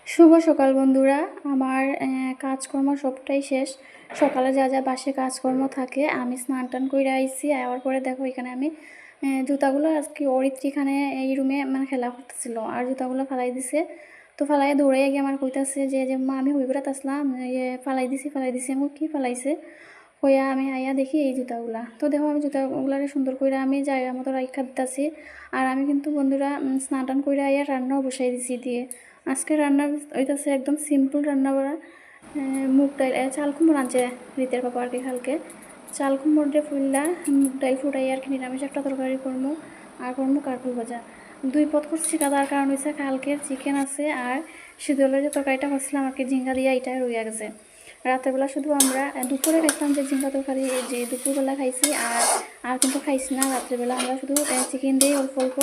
শুভ সকাল বন্ধুরা। আমার কাজকর্ম সবটাই শেষ। সকালে যা যা বাসে কাজকর্ম থাকে আমি স্নান টান করে আইসি। আওয়ার পরে দেখো এখানে আমি জুতাগুলো আজকে অরিত্রীখানে এই রুমে মানে খেলা করতেছিল আর জুতাগুলো ফালাই দিছে। তো ফালাই দৌড়ে গিয়ে আমার কইতাছে যে মা আমি হই বেড়াত আসলাম ফালাই দিছি আমি কি ফালাইছে হইয়া আমি আইয়া দেখি এই জুতাগুলা। তো দেখো আমি জুতাগুলারে সুন্দর করে আমি জায়গা মতো রাখা দিতেছি। আর আমি কিন্তু বন্ধুরা স্নান টান করে আইয়া রান্নাও বসাই দিছি দিয়ে। আজকে রান্না হইতাছে একদম সিম্পল রান্না করা। মুগ ডাইল চাল কুমড়ো আনছে রীতের পাপা আর কি কালকে। চাল কুমড়ো দিয়ে ফুললা মুগ ডাইল ফুটাই আর কি নিরামিষ একটা তরকারি করবো আর করবো কারকুল ভাজা। দুই পদ করছি কাদার কারণ হয়েছে কালকের চিকেন আছে আর শীতলের যে তরকারিটা করছিলাম আর কি ঝিঙ্গা দিয়ে এইটাই রইয়া গেছে। রাতেরবেলা শুধু আমরা দুপুরে খাইছিলাম যে ঝিঙ্গা তরকারি যে দুপুরবেলা খাইছি আর কিন্তু খাইছি না। রাত্রেবেলা আমরা শুধু চিকেন দিয়ে অল্প অল্প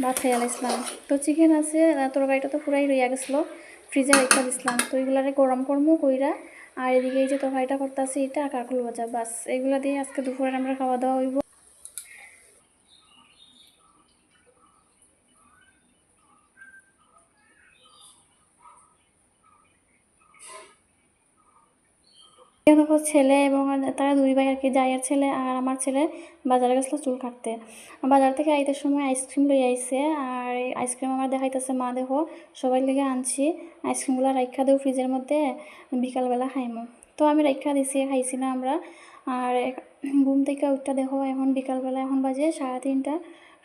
ভাত খাইয়া লাইছিলাম। তো চিকেন আছে তরকারিটা তো পুরাই রইয়া গেছিলো, ফ্রিজে রেখা দিছিলাম। তো এগুলারে গরম করবো কইরা আর এদিকে এই যে তরকারিটা করতেছি এটা কারকুল ভাজা, বাস এগুলা দিয়ে আজকে দুপুরে আমরা খাওয়া দাওয়া হইব। দেখো ছেলে এবং তারা দুই ভাই আর কি, জায়ের ছেলে আর আমার ছেলে বাজারে গেছিলো চুল কাটতে। বাজার থেকে আইতে সময় আইসক্রিম লই আইছে আর এই আইসক্রিম আমার দেখাইতেছে মা দেখো সবাই লেগে আনছি আইসক্রিমগুলো রাইখা দেও ফ্রিজের মধ্যে বিকালবেলা খাইমো। তো আমি রাইখা দিছি, খাইছি না আমরা। আর ঘুম থেকে উঠটা দেখো এখন বিকালবেলা এখন বাজে 3:30।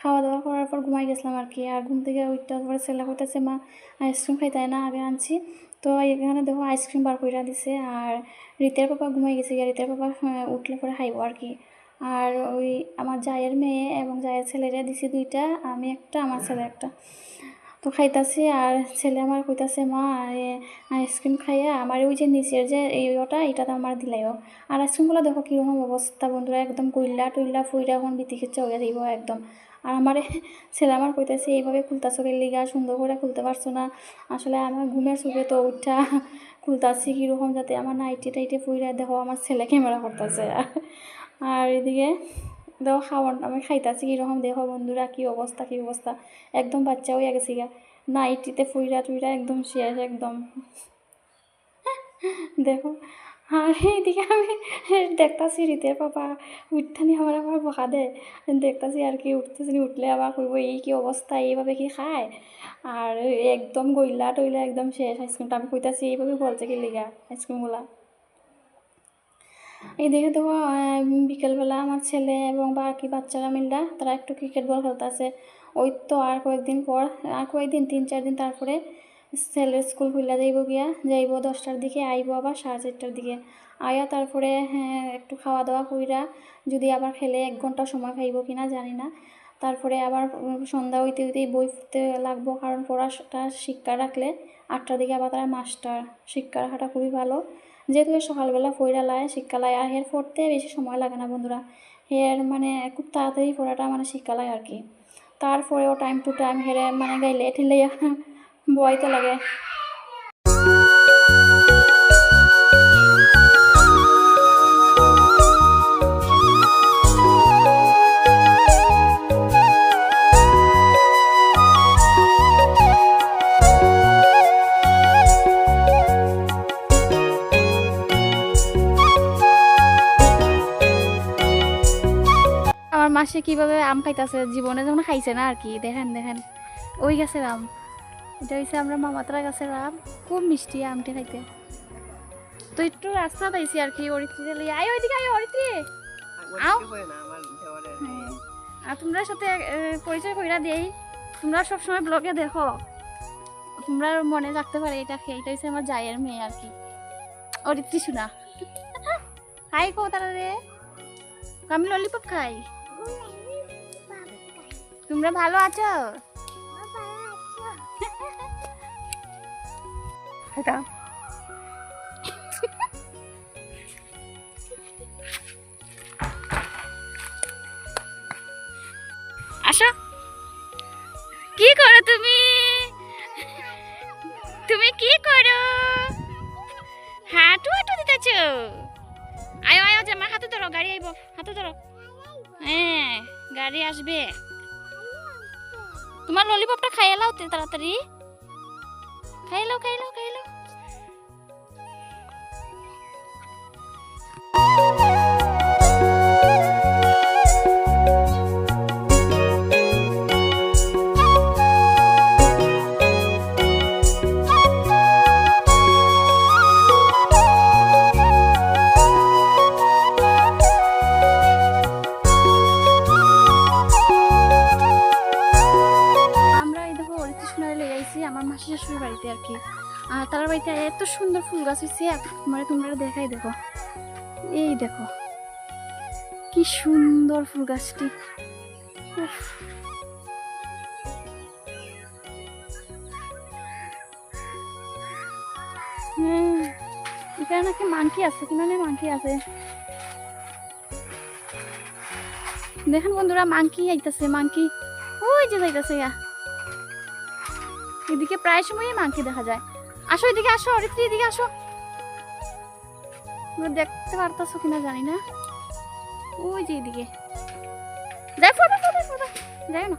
খাওয়া দাওয়া করার পর ঘুমাই গেছিলাম আর কি। আর ঘুম থেকে উঠটা পরে ছেলে করতেছে মা আইসক্রিম খাইতে না আগে আনছি। তো এখানে দেখো আইসক্রিম বার করে দিছে আর রীতের পাপা ঘুমাই গেছে গিয়ে, রীতের পাপা উঠলে পরে খাইব আর কি। আর ওই আমার জায়ের মেয়ে এবং জায়ের ছেলেরা দিছি দুইটা, আমি একটা আমার ছেলে একটা। তো খাইতাছি আর ছেলে আমার কইতাছে মা আইসক্রিম খাইয়া আমার ওই যে নিচের যে ওটা এটাতে আমার দিলাইও। আর আইসক্রিমগুলো দেখো কীরকম অবস্থা বন্ধুরা, একদম কইলা টইলা ফুইরা এখন বিতিকিচ্ছে হয়ে যাইব একদম। আর আমার ছেলে আমার কইতাছে এইভাবে খুলতাছো লিগা সুন্দর করে খুলতে পারছো না। আসলে আমার ঘুমের চোখে তো উঠা খুলতাছি কীরকম যাতে আমার নাইটি টাইটে ফুইরা দেখো আমার ছেলে ক্যামেরা করতেছে। আর এদিকে দেখো খাওয়ান আমি খাইতাছি কীরকম দেখো বন্ধুরা কী অবস্থা একদম বাচ্চা হয়ে গেছি গা নাইটিতে ফুইরা টুইরা একদম শেষ একদম দেখো। আর এইদিকে আমি দেখতাছি রীতের পাপা উঠানি আমার বকা দেয়, দেখতাছি আর কি উঠতেছি উঠলে আবার কইব এই কি অবস্থা এইভাবে কি খায়। আর একদম গইলা টইলা একদম শেষ আইসক্রিমটা আমি কইতাছি এইভাবে বলছে কি লিগা আইসক্রিমগুলা। এইদিকে দেখো বিকেলবেলা আমার ছেলে এবং বাকি বাচ্চারা মিললা তারা একটু ক্রিকেট বল খেলতেছে। ওই তো আর কয়েকদিন পর আর কয়েকদিন 3-4 দিন তারপরে ছেলের স্কুল খুলে যাইব 10টার দিকে আইব আবার 4:30টার দিকে আয়া তারপরে হ্যাঁ একটু খাওয়া দাওয়া কইরা যদি আবার খেলে 1 ঘন্টা সময় খাইব কিনা জানি না। তারপরে আবার সন্ধ্যা হইতে হইতেই বই পড়তে লাগবো, কারণ পড়াটা শিক্ষা রাখলে 8টার দিকে আবার তারা মাস্টার। শিক্ষা রাখাটা খুবই ভালো, যেহেতু সকালবেলা পড়া লায় শিক্ষা লায় আর হের পড়তে বেশি সময় লাগে না বন্ধুরা। হের মানে খুব তাড়াতাড়ি পড়াটা মানে শিক্ষা লায় আর কি। তারপরেও টাইম টু টাইম হেরে মানে গাইলে ঠেলে বইতে লাগে। আমার মাসে কিভাবে আম খাইতেছে, জীবনে যেমন খাইছে না আর কি। দেখেন দেখেন ওই গাছের আম, এটা হচ্ছে আমরা মামাতরা গাছের আম, খুব মিষ্টি আমটি খাইতে। তো একটু রাস্তা পাইছি আর কি অরিত্রী আয় ওইদিকে আয় অরিত্রী আও। হ্যাঁ আর তোমরা সাথে পরিচয় কইরা দিই, তোমরা সবসময় ব্লগে দেখো, তোমরা মনে রাখতে পারে এটা এটা হচ্ছে আমার জায়ের মেয়ে আর কি অরিত্রী শোনা। খাই কো তারা রে, আমি ললিপপ খাই। তোমরা ভালো আছো? আসো। কি করো তুমি? তুমি কি করো? হাঁটু হাঁটু দিতেছ? আয়ো আয়ো যে আমার হাতে ধরো, গাড়ি আইব, হাতে ধরো। হ্যাঁ গাড়ি আসবে। তোমার ললিপপটা খাইয়ে লাও তাড়াতাড়ি। খাইলো খাইলো খাইলো। আমার মাসি শাশুড়ির বাড়িতে আর কি, আর তার বাড়িতে এত সুন্দর ফুল গাছ হয়েছে, মানে তোমরা দেখাই দেখো, এই দেখো কি সুন্দর ফুল গাছটি। এখানে নাকি মাংকি আছে, কিনারে মাংকি আছে, দেখেন বন্ধুরা মাংকি আইতাছে, মাংকি ওই যে যাইতাছে। এদিকে প্রায় সময়ই মাংকি দেখা যায়। আসো এদিকে আসো, অরিত্রী এদিকে আসো, দেখতে পারতাছো কিনা জানি না, ওই যে এদিকে যাই, যাই না।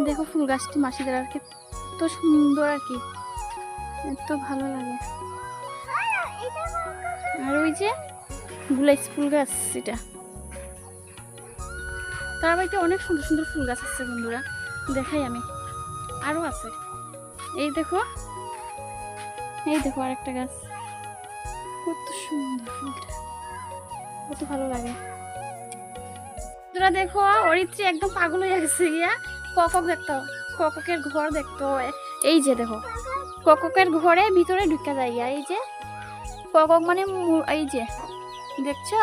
দেখো ফুল গাছটি মাসিদের আর কি এত সুন্দর আর কি, এত ভালো লাগে। আর ওই যে গুলাইস ফুল গাছ, এটা তার বাড়িতে অনেক সুন্দর সুন্দর ফুল গাছ আছে বন্ধুরা, দেখাই আমি, আরো আছে। এই দেখো, এই দেখো আরেকটা গাছ, কত সুন্দর ফুলটা, কত ভালো লাগে। বন্ধুরা দেখো অরিত্রী একদম পাগল হয়ে গেছে গিয়া, কক দেখতো, ককের ঘর দেখতো, এই যে দেখো ককের ঘরে ভিতরে ঢুকা যায় গিয়া, এই যে কক মানে এই যে দেখছো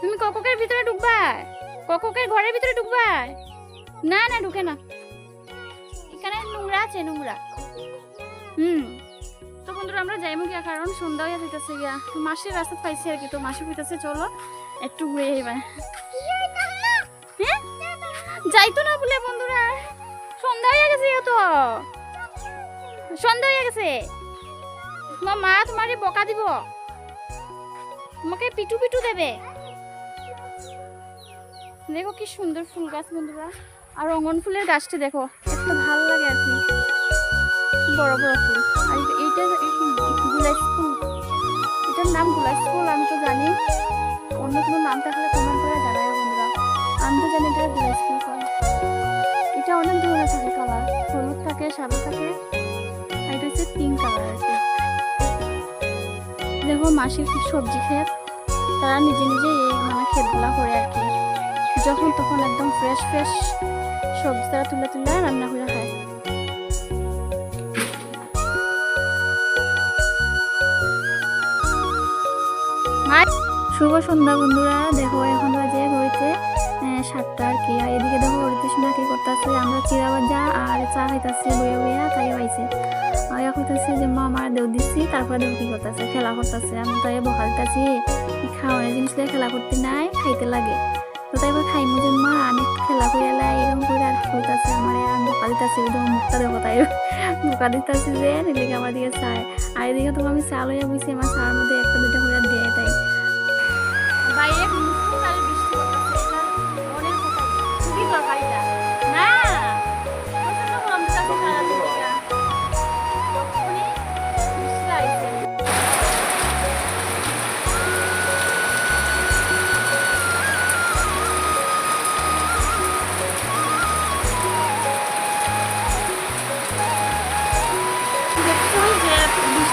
তুমি, ককের ভিতরে ঢুকবা, ককের ঘরের ভিতরে ঢুকবা না, না ঢুকে না, এখানে নোংরা আছে, নোংরা। তো বন্ধুরা আমরা যাইমু গিয়া, কারণ সন্ধ্যা হয়ে যেতেছে গিয়া, মাসির রাস্তা পাইছি আর কি, তো মাসি কইতাছে চলো একটু ঘুরে এবার। হ্যাঁ যাইতো না বলে বন্ধুরা, সন্ধ্যা হয়ে গেছে, তো সন্ধ্যা হয়ে গেছে, তোমার মা তোমারে বকা দিব, তোমাকে পিটু পিটু দেবে। দেখো কি সুন্দর ফুল গাছ বন্ধুরা, আর রঙন ফুলের গাছটি দেখো, এত ভালো লাগে আর কি, বড় বড় ফুল। আর এইটা গুলাইস ফুল, এটার নাম গুলাইস ফুল, আমি তো জানি, অন্য কোনো নাম থাকলে কমেন্ট করে জানাই বন্ধুরা, আমি তো জানি এটা গুলাইস ফুল হয়। এটা অনেক ধরনের থাকে কালার, হলুদ থাকে, সাদা থাকে, আর এটা হচ্ছে পিঙ্ক কালার আর কি। দেখো মাসির সবজি ক্ষেত, তারা নিজে নিজে এই মানে ক্ষেতগুলা করে আর কি, যখন তখন একদম ফ্রেশ ফ্রেশ সবজি তারা তুলে তুলে রান্না করে খায়। শুভ সন্ধ্যা বন্ধুরা, দেখো এখন বাজে ঘড়িতে 7টা আর কি, আর এদিকে দেখো অরিত্রী কি করতেছে, আমরা চিরা ভাজা আর চা খাইতেছি বইয়া বইয়া, তাই হয়েছে আয়া কইতাছে যে মা আমার দেউ দিচ্ছি, তারপরে দেখো কি করতেছে, খেলা করতেছে, আমি তাই বকালতাছি খাওয়ানোর জিনিস দিয়ে খেলা করতে নাই, খাইতে লাগে, তো তাই খাইমু যে মা আমি খেলা করে এলাই, এরকম করে আর কি করতেছে আমার, আমি বোকা দিতেছি, মুখটা দেখো তাই বোকা দিতেছি যে এদিকে আমার দিকে চায়, আর এদিকে তোমার আমি চা লইয়া বুঝছি, আমার চার মধ্যে একটা দুইটা করে দিয়ে, তাই বাইরে বৃষ্টি অনেক খুবই তরকারিটা না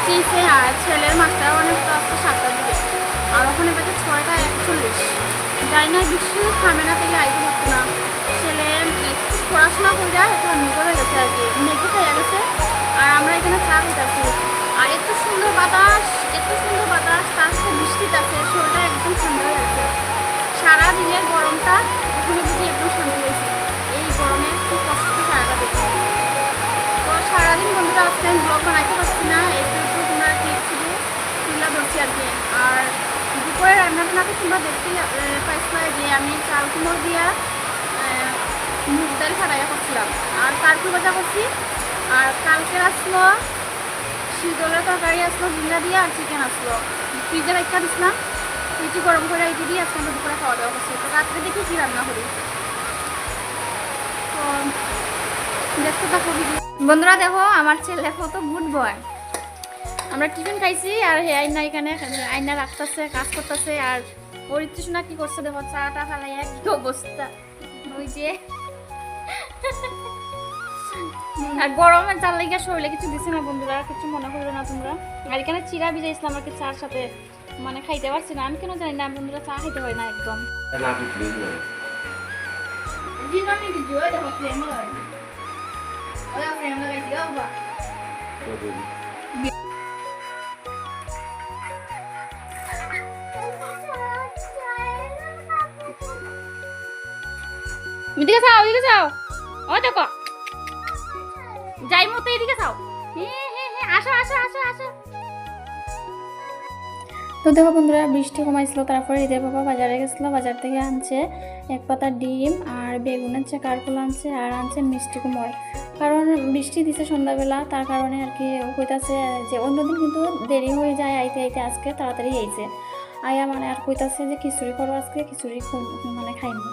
বৃষ্টি, আর ছেলের মাছটা অনেক 7টার দিকে, আর ওখানে বাজে 6:41, যাই না বৃষ্টি থামে না, তাহলে আইতে পারতো না, ছেলে পড়াশোনা করে যায়, এখন মেঘ হয়ে গেছে আর কি, মেঘে খেয়ে গেছে, আর আমরা এখানে চা খেতেছি, আর এত সুন্দর বাতাস, এত সুন্দর বাতাস, তার সাথে বৃষ্টিটা আছে, শরীরটা একদম ঠান্ডা হয়ে গেছে, সারাদিনের গরমটা এখানে বুঝি একদম শান্তি হয়েছে, এই গরমে খুব কষ্ট সারাটা দেখছে। তো সারাদিন বন্ধুরা আজকে আমি ব্লগ বানাইতে পারছি না, একটু তোমরা কি শুধু তুলা ধরছি আর কি। আর দুপুরে রান্নাটাকে তোমরা দেখতে পাইছিলা যে আমি চাল কুমড় দিয়া মুগ ডাল ফাটাইয়া করছিলাম, আর কারকু ভাজা করছি, আর কালকে আসলো শীতলের তরকারি আসলো জিঙ্গা দিয়ে, আর চিকেন আসলো ফ্রিজে রাখা দিছিলাম, রুটি গরম করে রেখে দিয়ে আজকে আমরা দুপুরে খাওয়া দাওয়া করছি। তো রাত্রে দেখি কি রান্না করি। দেখতে থাকো ভিডিও। বন্ধুরা দেখো আমার ছেলে কত গুড বয়। আমরা টিফিন খাইছি আর হে আইনা এখানে আইনা রাখতেছে, কাজ করতেছে। আর পরিতৃষ্ণা কি করছে দেখো, চাটা ফেলাই কি অবস্থা। ওই যে আর গরমের চাল লেগে শরীরে কিছু দিছে না বন্ধুরা, কিছু মনে করবে না তোমরা। আর এখানে চিরা ভিজাইছিলাম আর কি চার সাথে, মানে খাইতে পারছি না আমি, কেন জানি না বন্ধুরা, চা খাইতে হয় না একদম। এদিকে যাও, এদিকে যাও, ওই দেখো যাই মতো এদিকে যাও। হ্যাঁ হ্যাঁ হ্যাঁ, আসো আসো আসো আসো। তো দেখো বন্ধুরা বৃষ্টি কমাইছিল, তারপরে ঈদের বাবা বাজারে গেছিলো, বাজার থেকে আনছে এক পাতা ডিম আর বেগুন আনছে, কারকুল আনছে আর আনছে মিষ্টি কুমড়। কারণ বৃষ্টি দিছে সন্ধ্যাবেলা, তার কারণে আর কি কইতাছে যে অন্যদিন কিন্তু দেরি হয়ে যায় আইতে আইতে, আজকে তাড়াতাড়ি আইছে আয়া, মানে আর কইতাছে যে খিচুড়ি করো আজকে, খিচুড়ি মানে খাইনি।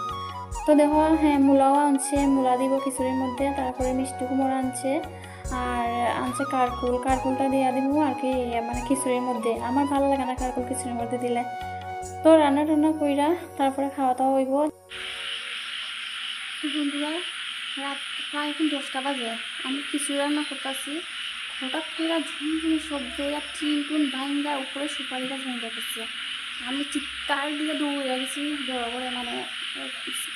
তো দেখো হ্যাঁ মূলাও আনছে, মূলা দিব খিচুড়ির মধ্যে, তারপরে মিষ্টি কুমড় আনছে আর আনছে কারকুল, কারকুলটা দিয়ে দিব আর কি মানে খিচুড়ির মধ্যে। আমার ভালো লাগে না কারকুল খিচুড়ির মধ্যে দিলে। তো রান্না টান্না কইরা তারপরে খাওয়া দাওয়া হইব। বন্ধুরা রাত প্রায় এখন 10টা বাজে, আমি খিচুড়ি রান্না করতেছি, হঠাৎ করে ঝুমঝুমি শব্দ, আর টিন টুন ভাঙ্গা উপরে সুপারি গাছ ভেঙে গেছে। আমি চিৎকার দিয়ে দৌড়ে গেছি বড় করে, মানে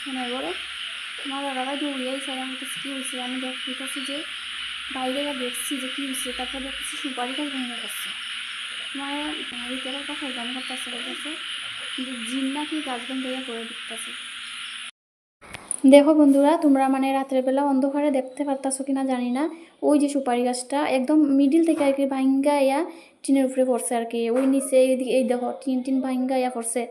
ফোনের করে আমার দাদাভাই দৌড়িয়ে গেছে। আমার কাছে কী হয়েছে, আমি দেখতেছি যে বাইরে দেখছি যে কী হয়েছে, তারপর দেখতেছি সুপারি গাছ ভেঙে গেছে। মানে বাড়িতে একটা ফাইজানি করতেছে, বলতেছে যে জিন নাকি গাছ ভেঙে করে দিতেছে। দেখো বন্ধুরা তোমরা মানে রাতের বেলা অন্ধকারে দেখতে পারতাছো কিনা জানি না, ওই যে সুপারি গাছটা একদম মিডিল থেকে আর কি ভাঙ্গা ইয়া টিনের উপরে পড়ছে আর কি, ওই নিচে এইদিকে এই দেখো টিন টিন ভাঙ্গা ইয়া পড়ছে।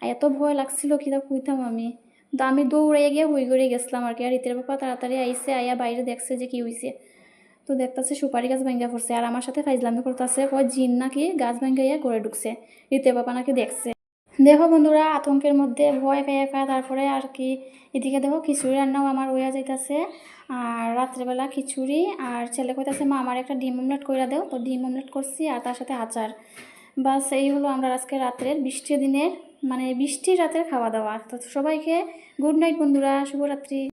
আর এত ভয় লাগছিল কি তা কইতাম আমি। তো আমি দৌড়ে গিয়ে বই করে গেছিলাম আর কি। আর রীতের বাবা তাড়াতাড়ি আইসে আইয়া বাইরে দেখছে যে কি হয়েছে। তো দেখতেছে সুপারি গাছ ভাঙ্গা পড়ছে, আর আমার সাথে ফাইজলামি করতেছে, কয় জিন নাকি গাছ ভাঙ্গা ইয়া করে ঢুকছে, রীতের বাবা নাকি দেখছে। দেখো বন্ধুরা আতঙ্কের মধ্যে ভয় পেয়ে তারপরে আর কি এদিকে দেখো খিচুড়ি রান্নাও আমার হইয়া যাইতেছে। আর রাত্রেবেলা খিচুড়ি, আর ছেলে কইতাছে মা আমার একটা ডিম অমলেট কইরা দেও, তো ডিম অমলেট করছি আর তার সাথে আচার। বাস এই হলো আমরা আজকে রাত্রের বৃষ্টির দিনের, মানে বৃষ্টির রাতের খাওয়া দাওয়া। তো সবাইকে গুড নাইট বন্ধুরা, শুভরাত্রি।